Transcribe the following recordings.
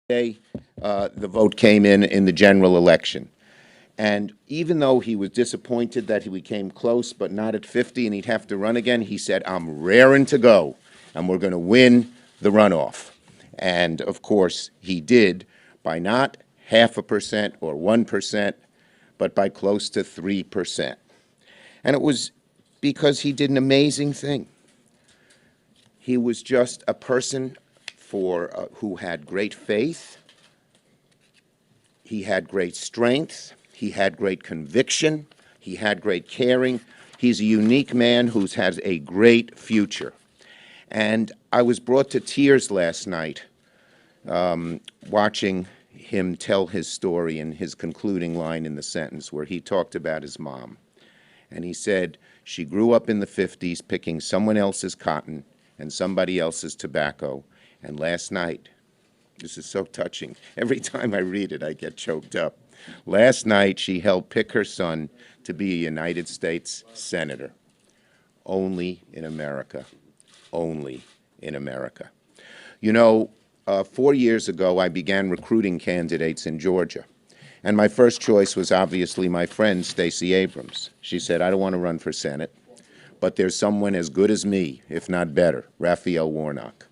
Day, the vote came in the general election. And even though he was disappointed that he came close, but not at 50, and he'd have to run again, he said, I'm raring to go, and we're going to win the runoff. And of course, he did by not 0.5% or 1%, but by close to 3%. And it was because he did an amazing thing. He was just a person who had great faith, he had great strength, he had great conviction, he had great caring. He's a unique man who has a great future. And I was brought to tears last night watching him tell his story in his concluding line in the sentence where he talked about his mom. And he said she grew up in the 50s picking someone else's cotton and somebody else's tobacco. And last night, this is so touching. Every time I read it, I get choked up. Last night, she helped pick her son to be a United States Senator. Only in America. Only in America. You know, 4 years ago, I began recruiting candidates in Georgia. And my first choice was obviously my friend, Stacey Abrams. She said, I don't want to run for Senate, but there's someone as good as me, if not better, Raphael Warnock.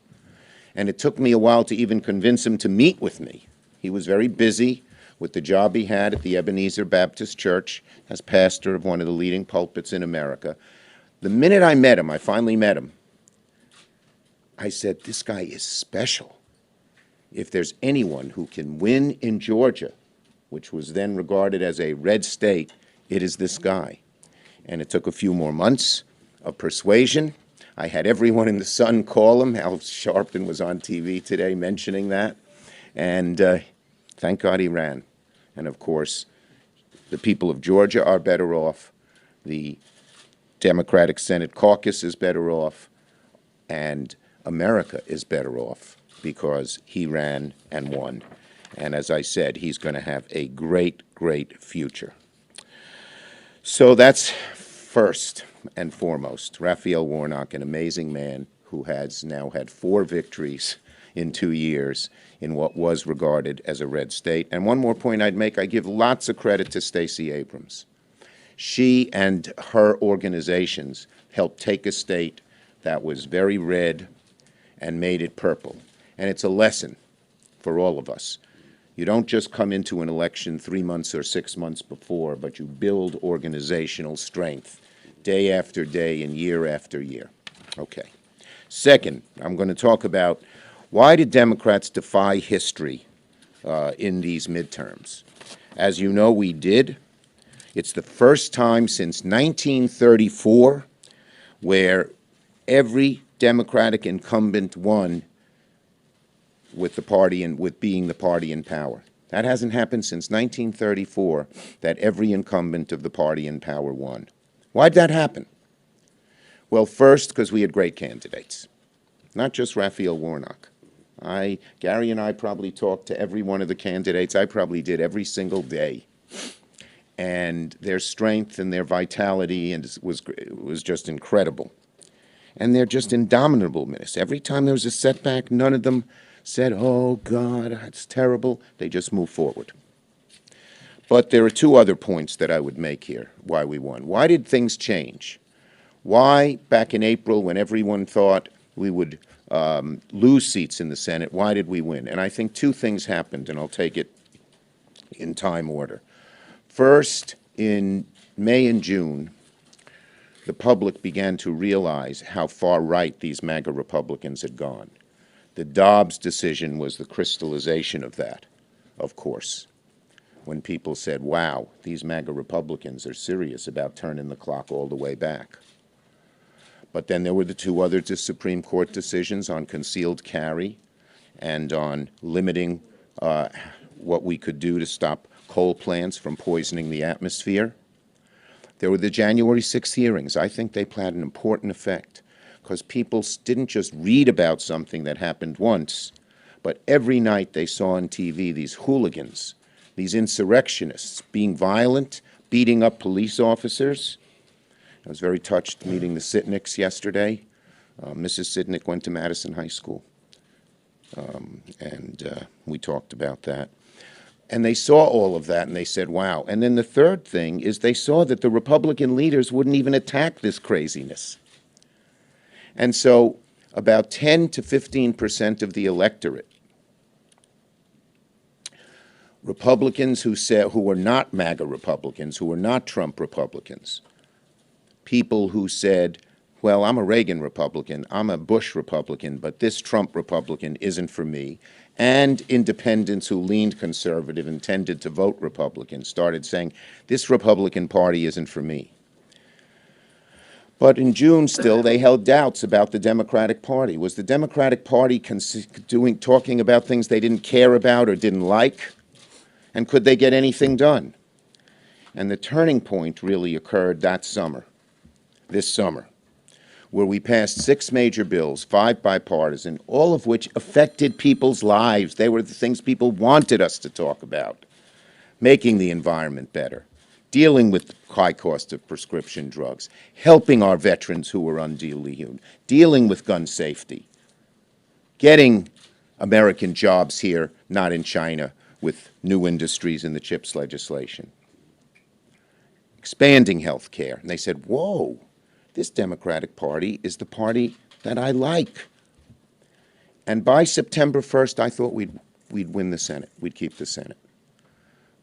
And it took me a while to even convince him to meet with me. He was very busy with the job he had at the Ebenezer Baptist Church as pastor of one of the leading pulpits in America. The minute I met him, I finally met him, I said, this guy is special. If there's anyone who can win in Georgia, which was then regarded as a red state, it is this guy. And it took a few more months of persuasion. I had everyone in the Sun call him. Al Sharpton was on TV today mentioning that. And thank God he ran. And of course, the people of Georgia are better off. The Democratic Senate caucus is better off. And America is better off because he ran and won. And as I said, he's going to have a great, great future. So that's first and foremost, Raphael Warnock, an amazing man who has now had 4 victories in 2 years in what was regarded as a red state. And one more point I'd make, I give lots of credit to Stacey Abrams. She and her organizations helped take a state that was very red and made it purple. And it's a lesson for all of us. You don't just come into an election 3 months or 6 months before, but you build organizational strength day after day and year after year. Okay. Second, I'm going to talk about why did Democrats defy history in these midterms? As you know, we did. It's the first time since 1934 where every Democratic incumbent won with the party and with being the party in power. That hasn't happened since 1934, that every incumbent of the party in power won. Why'd that happen? Well, first, because we had great candidates, not just Raphael Warnock. Gary and I probably talked to every one of the candidates. I probably did every single day. And their strength and their vitality was just incredible. And they're just indomitable. Every time there was a setback, none of them said, oh, God, it's terrible. They just moved forward. But there are 2 other points that I would make here, why we won. Why did things change? Why, back in April, when everyone thought we would lose seats in the Senate, why did we win? And I think 2 things happened, and I'll take it in time order. First, in May and June, the public began to realize how far right these MAGA Republicans had gone. The Dobbs decision was the crystallization of that, of course, when people said, wow, these MAGA Republicans are serious about turning the clock all the way back. But then there were the 2 other Supreme Court decisions on concealed carry and on limiting what we could do to stop coal plants from poisoning the atmosphere. There were the January 6th hearings. I think they had an important effect because people didn't just read about something that happened once, but every night they saw on TV these hooligans, these insurrectionists being violent, beating up police officers. I was very touched meeting the Sitnicks yesterday. Mrs. Sitnick went to Madison High School. and we talked about that. And they saw all of that, and they said, wow. And then the third thing is they saw that the Republican leaders wouldn't even attack this craziness. And so about 10 to 15% of the electorate, Republicans who were not MAGA Republicans, who were not Trump Republicans, people who said, well, I'm a Reagan Republican, I'm a Bush Republican, but this Trump Republican isn't for me, and independents who leaned conservative and tended to vote Republican started saying, this Republican Party isn't for me. But in June still, they held doubts about the Democratic Party. Was the Democratic Party talking about things they didn't care about or didn't like? And could they get anything done? And the turning point really occurred that summer, this summer, where we passed 6 major bills, 5 bipartisan, all of which affected people's lives. They were the things people wanted us to talk about. Making the environment better, dealing with the high cost of prescription drugs, helping our veterans who were unduly hewn, dealing with gun safety, getting American jobs here, not in China, with new industries in the CHIPS legislation, expanding health care. And they said, whoa, this Democratic Party is the party that I like. And by September 1st, I thought we'd win the Senate. We'd keep the Senate.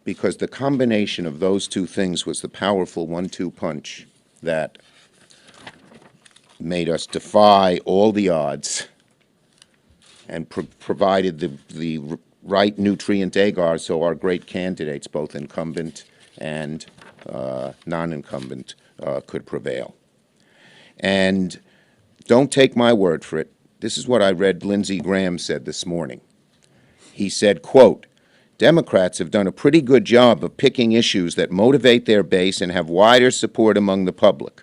Because the combination of those two things was the powerful 1-2 punch that made us defy all the odds and provided the right nutrient agar so our great candidates, both incumbent and non-incumbent, could prevail. And don't take my word for it. This is what I read Lindsey Graham said this morning. He said, quote, Democrats have done a pretty good job of picking issues that motivate their base and have wider support among the public.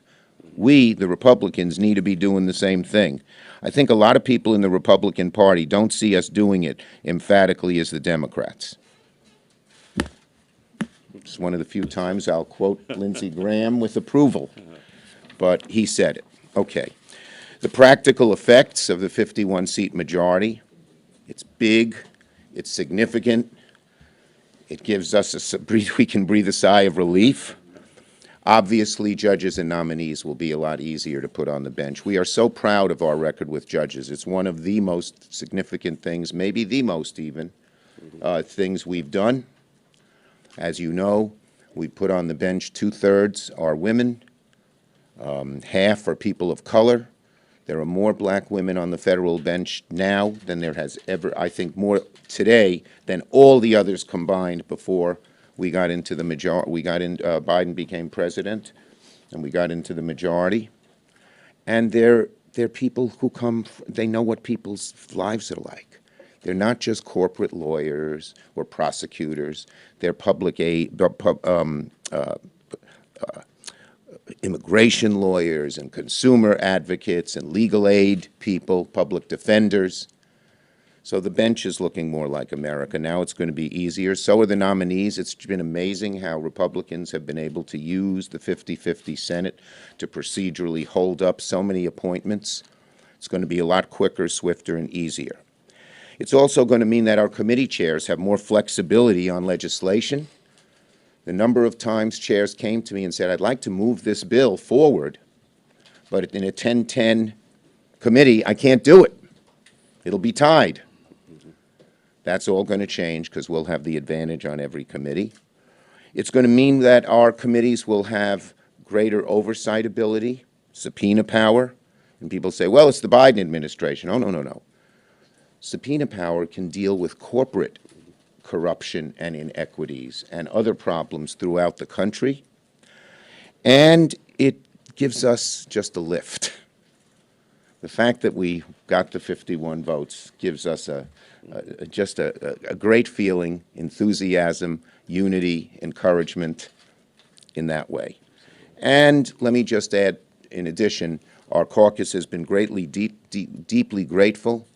We, the Republicans, need to be doing the same thing. I think a lot of people in the Republican Party don't see us doing it emphatically as the Democrats. It's one of the few times I'll quote Lindsey Graham with approval, but he said it. Okay. The practical effects of the 51-seat majority, it's big, it's significant, it gives us we can breathe a sigh of relief. Obviously, judges and nominees will be a lot easier to put on the bench. We are so proud of our record with judges. It's one of the most significant things, maybe the most even, things we've done. As you know, we put on the bench 2/3 are women, half are people of color. There are more black women on the federal bench now than there has ever, I think more today than all the others combined before we got into the majority. Biden became president, and we got into the majority. And they're people who they know what people's lives are like. They're not just corporate lawyers or prosecutors. They're public aid, immigration lawyers and consumer advocates and legal aid people, public defenders. So the bench is looking more like America. Now it's going to be easier. So are the nominees. It's been amazing how Republicans have been able to use the 50-50 Senate to procedurally hold up so many appointments. It's going to be a lot quicker, swifter, and easier. It's also going to mean that our committee chairs have more flexibility on legislation. The number of times chairs came to me and said, I'd like to move this bill forward, but in a 10-10 committee, I can't do it. It'll be tied. That's all going to change because we'll have the advantage on every committee. It's going to mean that our committees will have greater oversight ability, subpoena power. And people say, well, it's the Biden administration. Oh, no, no, no. Subpoena power can deal with corporate corruption and inequities and other problems throughout the country. And it gives us just a lift. The fact that we got the 51 votes gives us just a great feeling, enthusiasm, unity, encouragement in that way. And let me just add, in addition, our caucus has been deeply grateful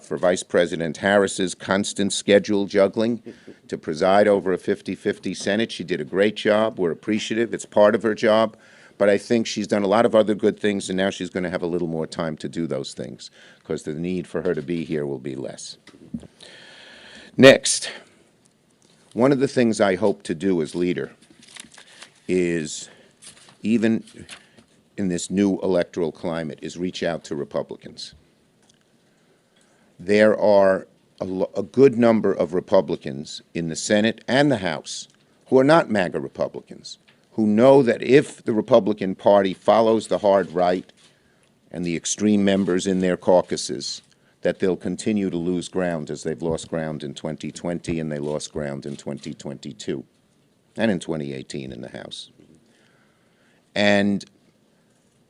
for Vice President Harris's constant schedule juggling to preside over a 50-50 Senate. She did a great job. We're appreciative. It's part of her job. But I think she's done a lot of other good things, and now she's going to have a little more time to do those things because the need for her to be here will be less. Next, one of the things I hope to do as leader is, even in this new electoral climate, is reach out to Republicans. There are a good number of Republicans in the Senate and the House who are not MAGA Republicans, who know that if the Republican Party follows the hard right and the extreme members in their caucuses, that they'll continue to lose ground as they've lost ground in 2020 and they lost ground in 2022 and in 2018 in the House. And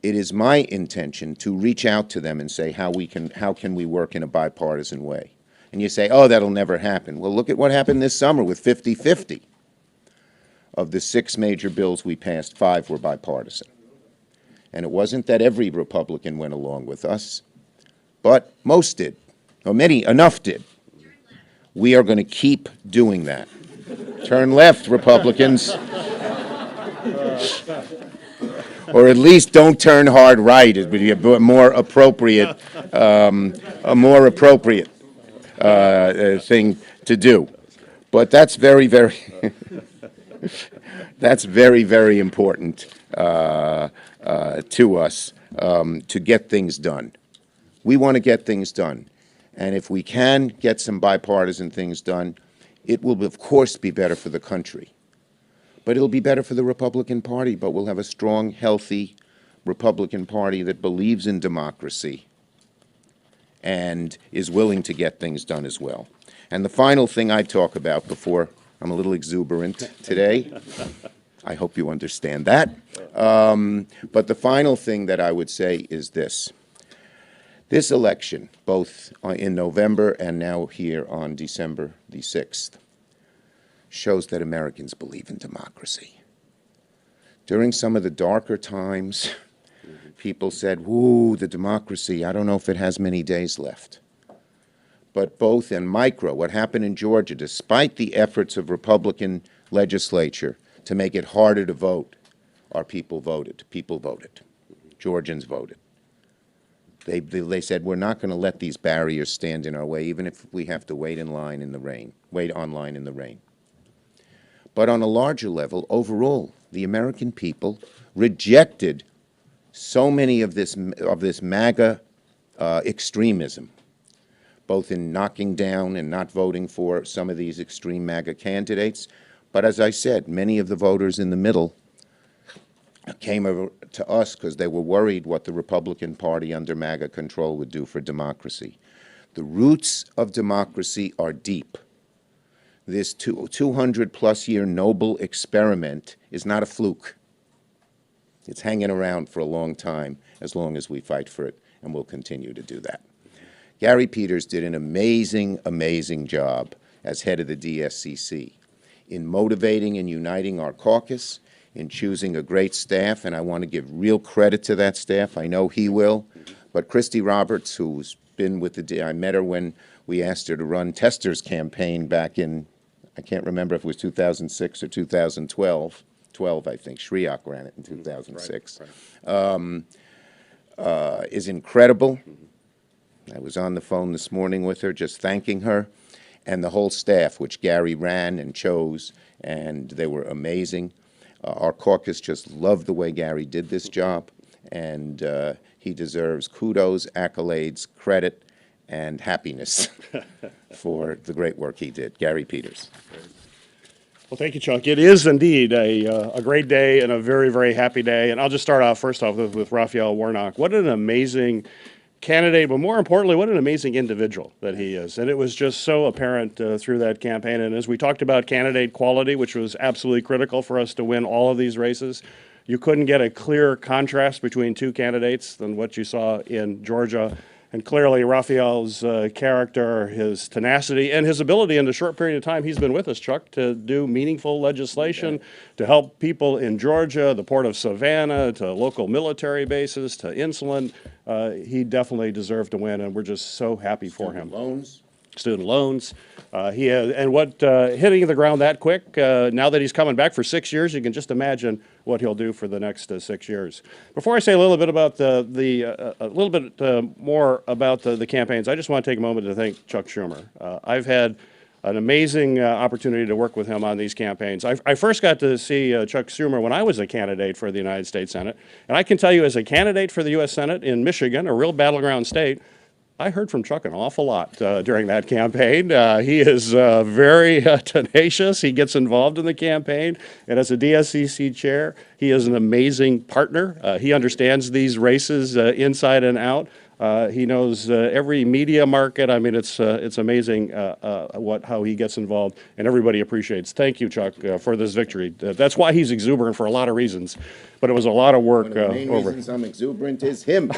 it is my intention to reach out to them and say how can we work in a bipartisan way. And you say, oh, that'll never happen. Well, look at what happened this summer with 50-50. Of the 6 major bills we passed, 5 were bipartisan. And it wasn't that every Republican went along with us, but most did, or enough did. We are going to keep doing that. Turn left, Republicans. Or at least don't turn hard right. It would be a more appropriate, thing to do. But that's very, very, that's very, very important to us to get things done. We want to get things done. And if we can get some bipartisan things done, it will, of course, be better for the country. But it'll be better for the Republican Party, but we'll have a strong, healthy Republican Party that believes in democracy and is willing to get things done as well. And the final thing I talk about before I'm a little exuberant today, I hope you understand that. But the final thing that I would say is this. This election, both in November and now here on December the 6th, shows that Americans believe in democracy. During some of the darker times, people said, "Ooh, the democracy, I don't know if it has many days left." But both in micro, what happened in Georgia, despite the efforts of Republican legislature to make it harder to vote, our people voted. People voted. Georgians voted. They said, we're not going to let these barriers stand in our way, even if we have to wait online in the rain. But on a larger level, overall, the American people rejected so many of this MAGA extremism, both in knocking down and not voting for some of these extreme MAGA candidates. But as I said, many of the voters in the middle came over to us because they were worried what the Republican Party under MAGA control would do for democracy. The roots of democracy are deep. This 200-plus year noble experiment is not a fluke. It's hanging around for a long time, as long as we fight for it, and we'll continue to do that. Gary Peters did an amazing, amazing job as head of the DSCC in motivating and uniting our caucus, in choosing a great staff, and I want to give real credit to that staff. I know he will. But Christy Roberts, who's been with the I met her when we asked her to run Tester's campaign back in, I can't remember if it was 2006 or 2012. 12, I think. Shriak ran it in 2006. Is incredible. I was on the phone this morning with her, just thanking her, and the whole staff, which Gary ran and chose, and they were amazing. Our caucus just loved the way Gary did this job, and he deserves kudos, accolades, credit, and happiness for the great work he did. Gary Peters. Well, thank you, Chuck. It is indeed a great day and a very, very happy day. And I'll just start off, first off, with Raphael Warnock. What an amazing candidate, but more importantly, what an amazing individual that he is. And it was just so apparent through that campaign. And as we talked about candidate quality, which was absolutely critical for us to win all of these races, you couldn't get a clearer contrast between two candidates than what you saw in Georgia. And clearly, Raphael's character, his tenacity, and his ability in the short period of time he's been with us, Chuck, to do meaningful legislation to help people in Georgia, the port of Savannah, to local military bases, to insulin. He definitely deserved to win, and we're just so happy for him. Student loans. He has, and what hitting the ground that quick, now that he's coming back for 6 years, you can just imagine what he'll do for the next 6 years. Before I say a little bit about more about the campaigns, I just want to take a moment to thank Chuck Schumer. I've had an amazing opportunity to work with him on these campaigns. I first got to see Chuck Schumer when I was a candidate for the United States Senate. And I can tell you, as a candidate for the U.S. Senate in Michigan, a real battleground state, I heard from Chuck an awful lot during that campaign. He is very tenacious. He gets involved in the campaign. And as a DSCC chair, he is an amazing partner. He understands these races inside and out. He knows every media market. I mean, it's amazing how he gets involved, and everybody appreciates. Thank you, Chuck, for this victory. That's why he's exuberant for a lot of reasons, but it was a lot of work. One of the main reasons I'm exuberant is him.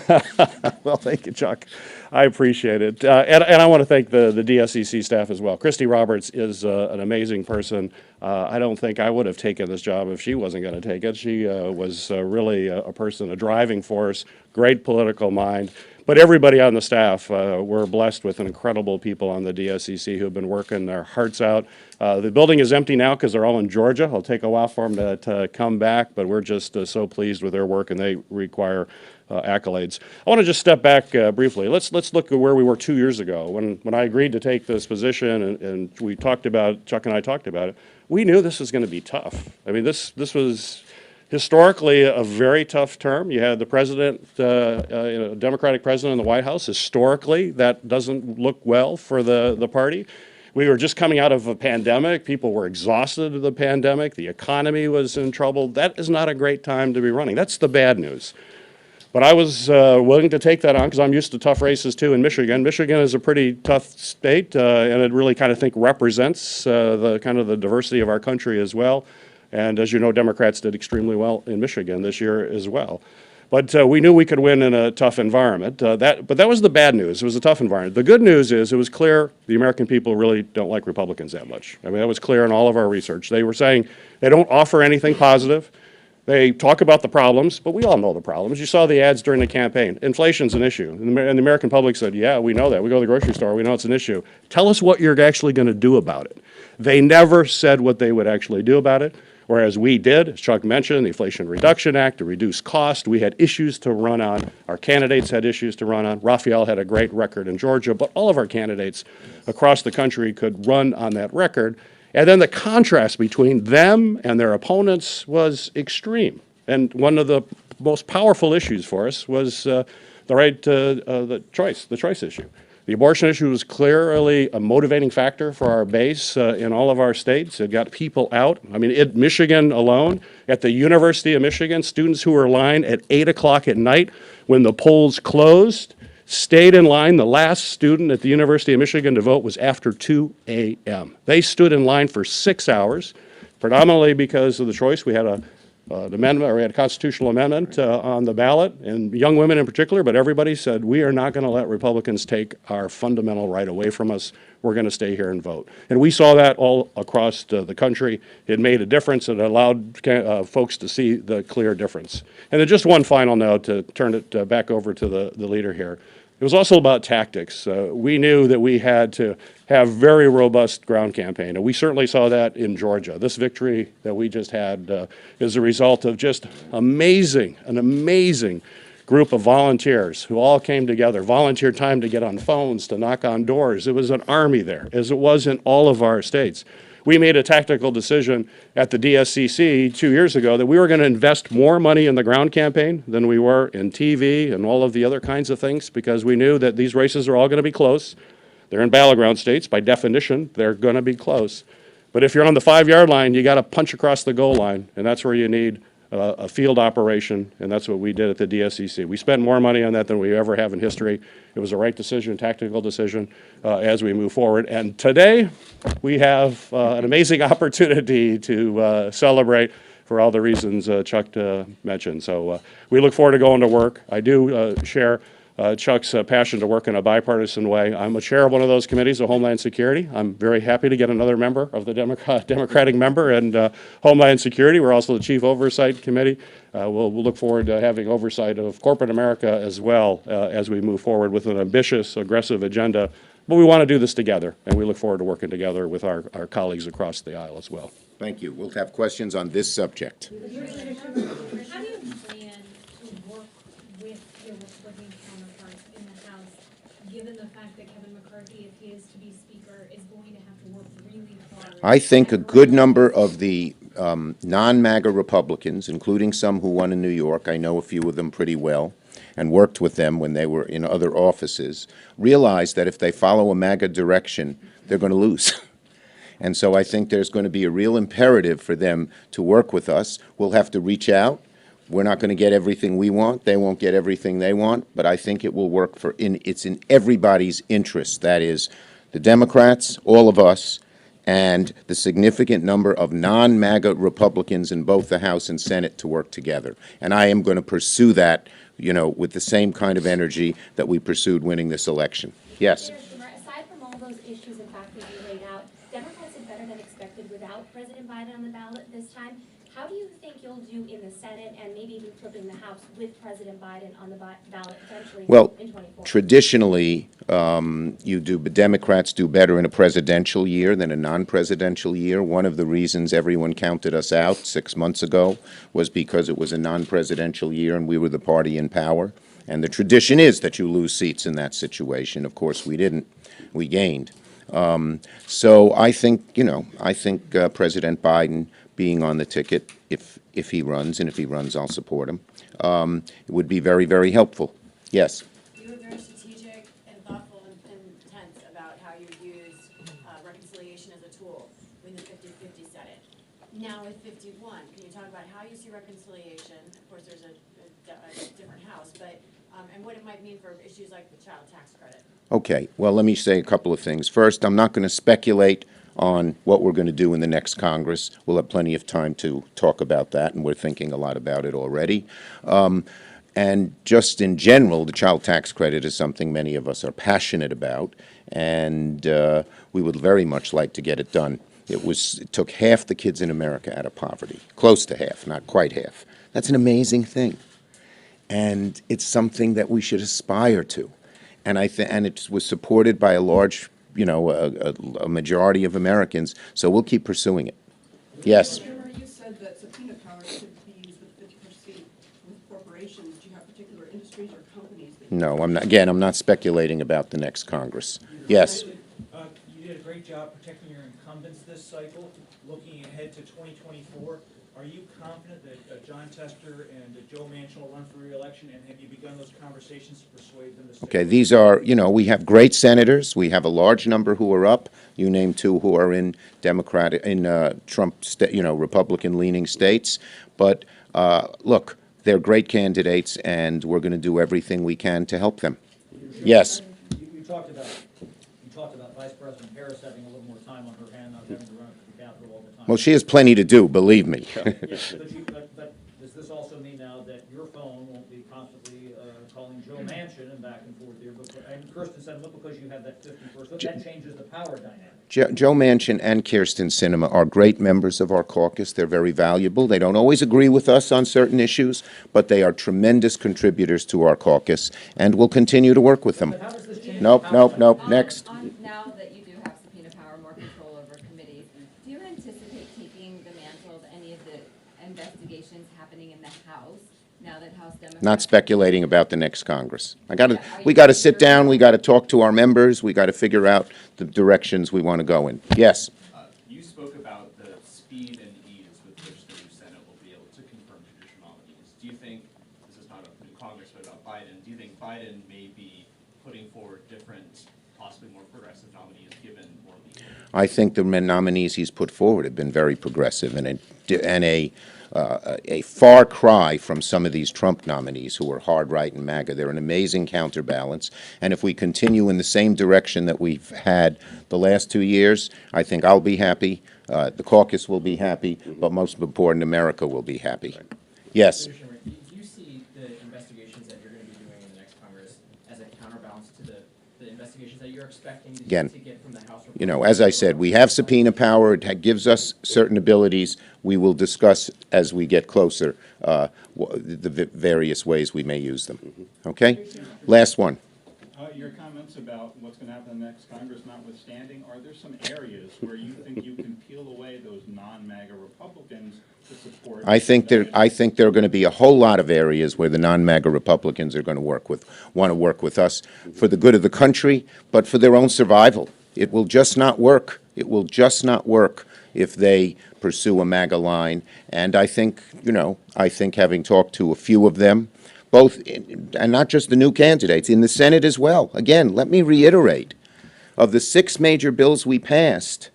Well, thank you, Chuck. I appreciate it. And I want to thank the DSCC staff as well. Christy Roberts is an amazing person. I don't think I would have taken this job if she wasn't going to take it. She was really a person, a driving force, great political mind. But everybody on the staff, we're blessed with incredible people on the DSCC who have been working their hearts out. The building is empty now because they're all in Georgia. It'll take a while for them to come back, but we're just so pleased with their work, and they require accolades. I want to just step back briefly. Let's look at where we were 2 years ago. When I agreed to take this position and we talked about, Chuck and I talked about it, we knew this was going to be tough. I mean, this was historically a very tough term. You had the president, Democratic president in the White House. Historically, that doesn't look well for the party. We were just coming out of a pandemic. People were exhausted of the pandemic. The economy was in trouble. That is not a great time to be running. That's the bad news. But I was willing to take that on because I'm used to tough races too in Michigan. Michigan is a pretty tough state, and it really kind of represents the kind of the diversity of our country as well. And as you know, Democrats did extremely well in Michigan this year as well. But we knew we could win in a tough environment. But that was the bad news. It was a tough environment. The good news is it was clear the American people really don't like Republicans that much. I mean, that was clear in all of our research. They were saying they don't offer anything positive. They talk about the problems, but we all know the problems. You saw the ads during the campaign. Inflation's an issue. And the American public said, yeah, we know that. We go to the grocery store. We know it's an issue. Tell us what you're actually going to do about it. They never said what they would actually do about it. Whereas we did, as Chuck mentioned, the Inflation Reduction Act to reduce cost. We had issues to run on. Our candidates had issues to run on. Raphael had a great record in Georgia, but all of our candidates across the country could run on that record. And then the contrast between them and their opponents was extreme. And one of the most powerful issues for us was the choice issue. The abortion issue was clearly a motivating factor for our base in all of our states. It got people out. I mean, in Michigan alone, at the University of Michigan, students who were in line at 8 o'clock at night when the polls closed stayed in line. The last student at the University of Michigan to vote was after 2 a.m. They stood in line for 6 hours, predominantly because of the choice. We had an amendment, or we had a constitutional amendment on the ballot, and young women in particular, but everybody said, we are not going to let Republicans take our fundamental right away from us. We're going to stay here and vote. And we saw that all across the country. It made a difference. It allowed folks to see the clear difference. And then just one final note to turn it back over to the leader here. It was also about tactics. We knew that we had to have very robust ground campaign, and we certainly saw that in Georgia. This victory that we just had is a result of just an amazing group of volunteers who all came together, volunteered time to get on phones, to knock on doors. It was an army there, as it was in all of our states. We made a tactical decision at the DSCC 2 years ago that we were going to invest more money in the ground campaign than we were in TV and all of the other kinds of things, because we knew that these races are all going to be close. They're in battleground states. By definition, they're going to be close. But if you're on the 5-yard line, you got to punch across the goal line, and that's where you need a field operation, and that's what we did at the DSCC. We spent more money on that than we ever have in history. It was a right decision, tactical decision as we move forward. And today, we have an amazing opportunity to celebrate for all the reasons Chuck mentioned. So we look forward to going to work. I do share Chuck's passion to work in a bipartisan way. I'm a chair of one of those committees, of Homeland Security. I'm very happy to get another member of the Democratic member and Homeland Security. We're also the Chief Oversight Committee. We'll look forward to having oversight of corporate America as well as we move forward with an ambitious, aggressive agenda, But we want to do this together, and we look forward to working together with our colleagues across the aisle as well. Thank you. We'll have questions on this subject. How do you plan to work with your Republican counterparts in the House, given the fact that Kevin McCarthy, if he is to be Speaker, is going to have to work really hard? I think a good number of the non-MAGA Republicans, including some who won in New York, I know a few of them pretty well, and worked with them when they were in other offices, realize that if they follow a MAGA direction, they're going to lose. And so I think there's going to be a real imperative for them to work with us. We'll have to reach out. We're not going to get everything we want. They won't get everything they want. But I think it will work it's in everybody's interest. That is, the Democrats, all of us, and the significant number of non-MAGA Republicans in both the House and Senate to work together. And I am going to pursue that, with the same kind of energy that we pursued winning this election. Yes? Aside from all those issues and factors you laid out, Democrats did better than expected without President Biden on the ballot this time. How do you think you'll do in the Senate and maybe even flipping the House with President Biden on the ballot potentially Well, in 24? traditionally, Democrats do better in a presidential year than a non-presidential year. One of the reasons everyone counted us out 6 months ago was because it was a non-presidential year and we were the party in power. And the tradition is that you lose seats in that situation. Of course, we didn't. We gained. So I think, President Biden being on the ticket, if he runs, and if he runs, I'll support him, it would be very, very helpful. Yes? You were very strategic and thoughtful and intense about how you use reconciliation as a tool when the 50-50 Senate. Now with 51, can you talk about how you see reconciliation? Of course, there's a different House, but and what it might mean for issues like the child tax credit. Okay. Well, let me say a couple of things. First, I'm not going to speculate on what we're going to do in the next Congress. We'll have plenty of time to talk about that, and we're thinking a lot about it already. And just in general, the child tax credit is something many of us are passionate about, and we would very much like to get it done. It took half the kids in America out of poverty, close to half, not quite half. That's an amazing thing, and it's something that we should aspire to. And and it was supported by a large, a majority of Americans. So we'll keep pursuing it. Yes. Schumer, you said that subpoena power should be used with 50% with corporations. Do you have particular industries or companies that No, I'm not. Again, I'm not speculating about the next Congress. Yes. You did a great job protecting your incumbents this cycle. Looking ahead to 2024, are you confident that John Tester and Joe Manchin will run for re-election, and have you begun those conversations to persuade them to stay? Okay, these are, we have great senators. We have a large number who are up. You named two who are in Trump, Republican-leaning states. But look, they're great candidates, and we're going to do everything we can to help them. Yes. You talked about Vice President Harris having a little more time on her hand, not having to run for the Capitol all the time. Well, she has plenty to do, believe me. But does this also mean now that your phone won't be constantly calling Joe Manchin and back and forth here, and Kirsten Sinema, because you have that 51st vote? That changes the power dynamic. Joe Manchin and Kirsten Sinema are great members of our caucus. They're very valuable. They don't always agree with us on certain issues, but they are tremendous contributors to our caucus, and we'll continue to work with them. But how does this change? Nope. Next. Now that you do have subpoena power, more control over committees, do you anticipate taking the mantle of any of the investigations happening in the House now that House Democrats? Not speculating about the next Congress. We got to sit down. We got to talk to our members. We got to figure out the directions we want to go in. Yes. You spoke about the speed and ease with which the new Senate will be able to confirm judicial nominees. Do you think, this is not about the new Congress, but about Biden, do you think Biden may be putting forward different, possibly more progressive nominees given more leeway? I think the nominees he's put forward have been very progressive and a far cry from some of these Trump nominees who are hard right and MAGA. They're an amazing counterbalance. And if we continue in the same direction that we've had the last 2 years, I think I'll be happy, the caucus will be happy, but most important, America will be happy. Yes. Do you see the investigations that you're going to be doing in the next Congress as a counterbalance to the investigations that you're expecting to get from the House? As I said, we have subpoena power. It gives us certain abilities. We will discuss as we get closer the various ways we may use them. Okay? Last one. Your comments about what's going to happen in the next Congress notwithstanding, are there some areas where you think you can peel away those non-MAGA Republicans to support? I think there are going to be a whole lot of areas where the non-MAGA Republicans are going to want to work with us for the good of the country, but for their own survival. It will just not work. It will just not work if they pursue a MAGA line. And I think, having talked to a few of them, and not just the new candidates, in the Senate as well. Again, let me reiterate, of the 6 major bills we passed,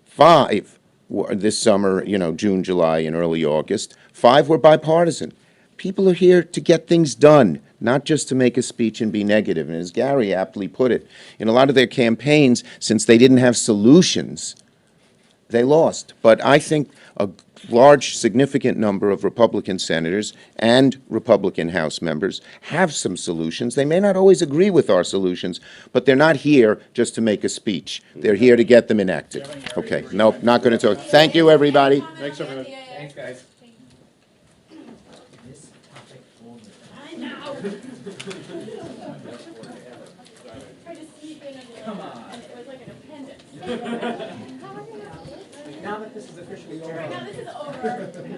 5 were this summer, June, July, and early August, 5 were bipartisan. People are here to get things done, not just to make a speech and be negative. And as Gary aptly put it, in a lot of their campaigns, since they didn't have solutions, they lost. But I think a large, significant number of Republican senators and Republican House members have some solutions. They may not always agree with our solutions, but they're not here just to make a speech. They're here to get them enacted. Okay, nope, not going to talk. Thank you, everybody. Thanks, everybody. Thanks, guys. This topic only. I know. Tried to sneak in Come on. and it was like an appendix. Now that this is officially over. Now this is over.